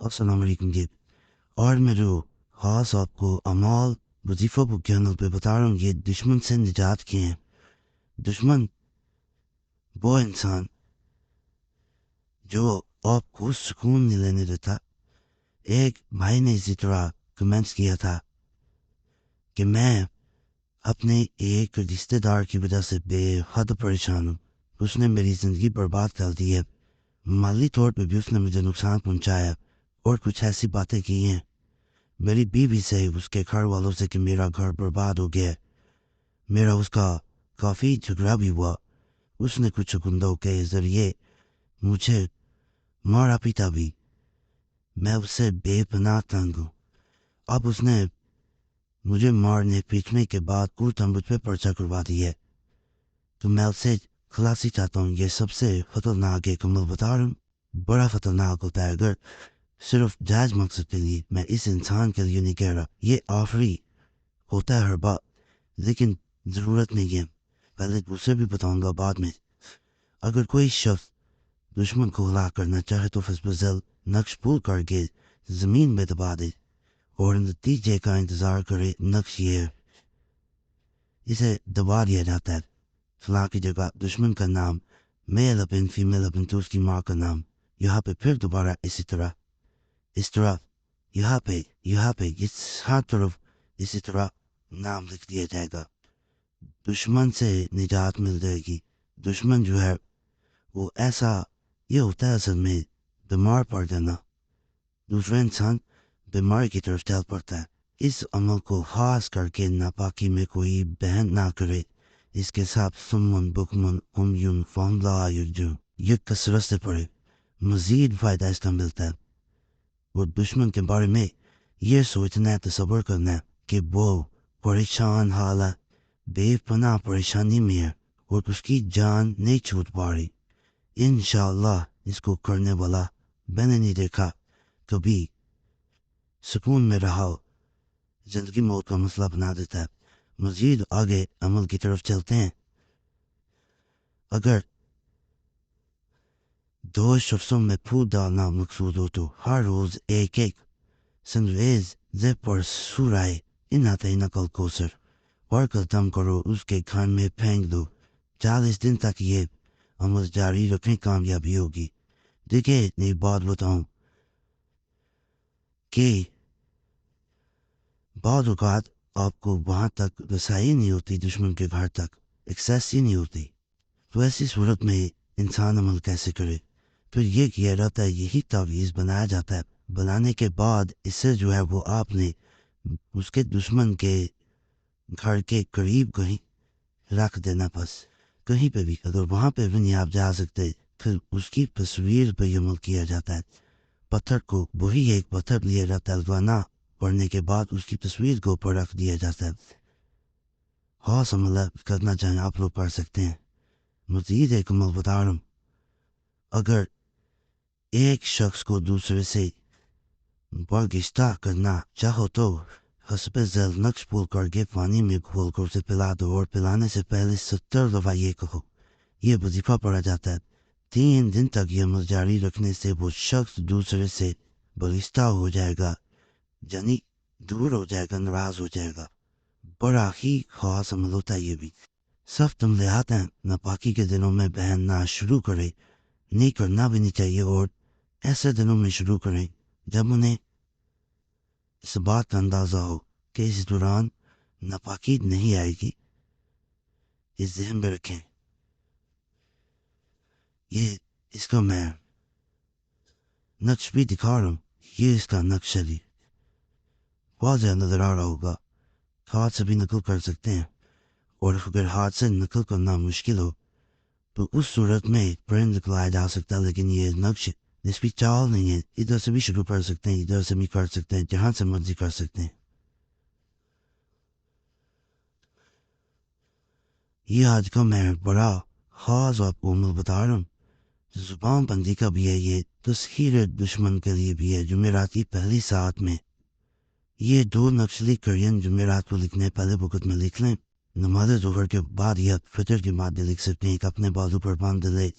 السلام علیکم جی. اور میں جو خاص آپ کو اعمال وظیفہ بک چینل پہ بتا رہا ہوں یہ دشمن سے نجات کے ہیں. دشمن وہ انسان جو آپ کو سکون نہیں لینے دیتا. ایک بھائی نے اسی طرح کمنٹس کیا تھا کہ میں اپنے ایک رشتے دار کی وجہ سے بے حد پریشان ہوں. اس نے میری زندگی برباد کر دی ہے. مالی طور پہ بھی اس نے مجھے نقصان پہنچایا اور کچھ ایسی باتیں کی ہیں میری بیوی سے اس کے گھر والوں سے کہ میرا گھر برباد ہو گیا. میرا اس کا کافی جھگڑا بھی ہوا. اس نے کچھ گندوں کے ذریعے مجھے مارا پیٹا بھی. میں اس سے بے پناہ تنگ ہوں. اب اس نے مجھے مارنے پیٹنے کے بعد الٹا مجھ پہ پرچہ کروا دی ہے. تو میں اس سے خلاصی چاہتا ہوں. یہ سب سے خطرناک ایک عمل بتا رہا ہوں. بڑا خطرناک ہوتا ہے اگر صرف جائز مقصد کے لیے. میں اس انسان کے لیے نہیں کہہ رہا. یہ آخری ہوتا ہے ہر بات لیکن ضرورت نہیں ہے. پہلے دوسرے بھی بتاؤں گا بعد میں. اگر کوئی شخص دشمن کو ہلاک کرنا چاہے تو حسب ذیل نقش پور کر کے زمین میں دبا دے اور نتیجے کا انتظار کرے. نقش یہ ہے اسے دبا دیا جاتا ہے. فلاں کی جگہ دشمن کا نام میل اپن فیمیل اپن تو اس کی ماں کا نام. یہاں پہ پھر دوبارہ اسی طرح اس طرح یہاں پہ اس ہر طرف اسی طرح نام لکھ دیا جائے گا. دشمن سے نجات مل جائے گی. دشمن جو ہے وہ ایسا یہ ہوتا ہے اصل میں بیمار پڑ جانا. دوسرا انسان بیماری کی طرف چل پڑتا ہے. اس عمل کو خاص کر کے ناپاکی میں کوئی بہن نہ کرے. اس کے ساتھ سمن بکمن امیون فاملہ یرجن یہ کثرت سے پڑھے. مزید فائدہ اس کا ملتا ہے. وہ دشمن کے بارے میں یہ سوچنا ہے تصور کرنا ہے کہ وہ پریشان حالت بے پناہ پریشانی میں ہے اور اس کی جان نہیں چھوٹ پا رہی. انشاءاللہ اس کو کرنے والا میں نے نہیں دیکھا کبھی سکون میں رہا ہو. زندگی موت کا مسئلہ بنا دیتا ہے. مزید آگے عمل کی طرف چلتے ہیں. اگر دو شخصوں میں پھول ڈالنا مقصود ہو تو ہر روز ایک ایک سنویز زب پر سورائے ان آتے نقل کوسر اور قدم کرو اس کے کھان میں پھینک دو. 40 دن تک یہ عمل جاری رکھنے کامیابی ہوگی. دیکھیں نئی بات بتاؤں کہ بعض اوقات آپ کو وہاں تک رسائی نہیں ہوتی. دشمن کے گھر تک ایکسیس ہی نہیں ہوتی. تو ایسی صورت میں انسان عمل کیسے کرے؟ پھر یہ کیا جاتا ہے یہی تعویذ بنایا جاتا ہے. بنانے کے بعد اس سے جو ہے وہ آپ نے اس کے دشمن کے گھر کے قریب کہیں رکھ دینا. بس کہیں پہ بھی اگر وہاں پہ بھی نہیں آپ جا سکتے پھر اس کی تصویر پہ عمل کیا جاتا ہے. پتھر کو وہی ایک پتھر لیا جاتا ہے. الوانا پڑھنے کے بعد اس کی تصویر کو اوپر رکھ دیا جاتا ہے. خاص عمل کرنا چاہیں آپ لوگ کر سکتے ہیں. مزید ایک عمل بتا رہا ہوں. اگر ایک شخص کو دوسرے سے برگشتہ کرنا چاہو تو حسب ذیل نقش پول کر کے پانی میں گھول کر اسے پلا دو اور پلانے سے پہلے 70 دفعہ یہ کہو. یہ وظیفہ پڑھا جاتا ہے. 3 دن تک یہ عمل جاری رکھنے سے وہ شخص دوسرے سے برگشتہ ہو جائے گا. یعنی دور ہو جائے گا, ناراض ہو جائے گا. بڑا ہی خاص عمل ہوتا ہے یہ بھی. سب تملہات ہیں ناپاکی کے دنوں میں پہننا شروع کرے. نہیں کرنا بھی نہیں چاہیے اور ایسے دنوں میں شروع کریں جب انہیں اس بات کا اندازہ ہو کہ اس دوران ناپاکی نہیں آئے گی. اس ذہن میں رکھیں. یہ اس کا میں نقش بھی دکھا رہا ہوں. یہ اس کا نقش ہے. واضح نظر آ رہا ہوگا. ہاتھ سے بھی نقل کر سکتے ہیں اور اگر ہاتھ سے نقل کرنا مشکل ہو تو اس صورت میں پرنٹ نکلایا جا سکتا ہے. لیکن یہ نقش اس کی چال نہیں ہے. ادھر سے بھی شروع کر سکتے ہیں, ادھر سے بھی کر سکتے ہیں, جہاں سے مرضی کر سکتے ہیں. یہ آج کا میں بڑا خاص آپ کو عمل بتا رہا ہوں. زبان بندی کا بھی ہے. یہ تسخیر دشمن کے لیے بھی ہے. جمعرات کی پہلی ساعت میں یہ 2 نقشلی کرین جمعرات کو لکھنے پہلے وقت میں لکھ لیں. نماز ظہر کے بعد یا فجر کے بعد لکھ سکتے ہیں. ایک اپنے بازو پر باندھ لے,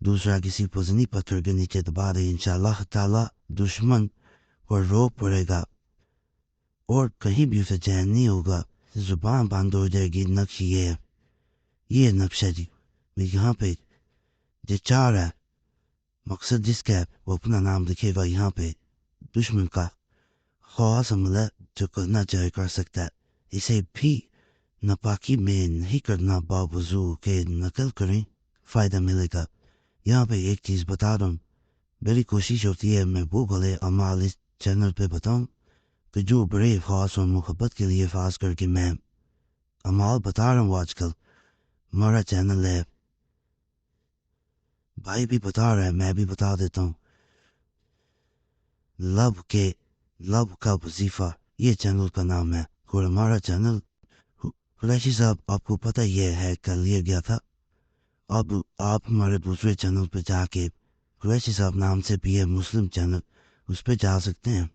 دوسرا کسی وزنی پتھر کے نیچے دبا دے. انشاءاللہ تعالی دشمن اور رو پڑے گا اور کہیں بھی اسے چین نہیں ہوگا، زبان بند ہو جائے گی۔ نقش یہ نقشہ جی میں یہاں پہ جو چاہ رہا ہے، مقصد جس کا ہے وہ اپنا نام لکھے گا یہاں پہ۔ دشمن کا خواص عملہ جو کرنا چاہے کر سکتا ہے، اسے بھی ناپاکی میں نہیں کرنا، باوضو کے نقل کریں فائدہ ملے گا۔ یہاں پہ ایک چیز بتا رہا ہوں، میری کوشش ہوتی ہے میں وہ بھلے اعمال اس چینل پہ بتاؤں کہ جو بڑے خاص اور محبت کے لیے خاص کر کے میں اعمال بتا رہا ہوں۔ آج کل ہمارا چینل ہے، بھائی بھی بتا رہا ہے، میں بھی بتا دیتا ہوں، لب کا وظیفہ یہ چینل کا نام ہے۔ اور ہمارا چینل قریشی صاحب آپ کو پتہ یہ ہے کر لیا گیا تھا۔ اب آپ ہمارے دوسرے چینل پہ جا کے قریشی صاحب نام سے بھی ہے مسلم چینل، اس پہ جا سکتے ہیں،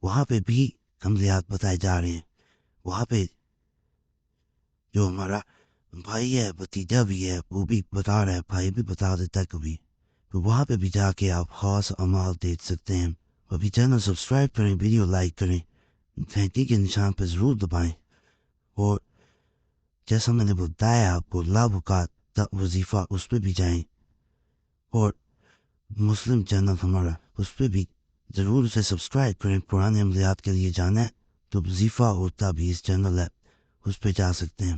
وہاں پہ بھی عملیات بتائے جا رہے ہیں۔ وہاں پہ جو ہمارا بھائی ہے، بھتیجا بھی ہے، وہ بھی بتا رہا ہے، بھائی بھی بتا دیتا ہے کبھی، تو وہاں پہ بھی جا کے آپ خاص اعمال دیکھ سکتے ہیں۔ ابھی چینل سبسکرائب کریں، ویڈیو لائک کریں، گھنٹی کے نشان پہ ضرور دبائیں، اور جیسا میں نے بتایا آپ کو لب کا وظیفہ اس پہ بھی جائیں، اور مسلم چینل ہمارا اس پہ بھی ضرور اسے سبسکرائب کریں۔ پرانے عملیات کے لیے جانا ہے تو وظیفہ ہوتا بھی اس چینل ہے، اس پہ جا سکتے ہیں۔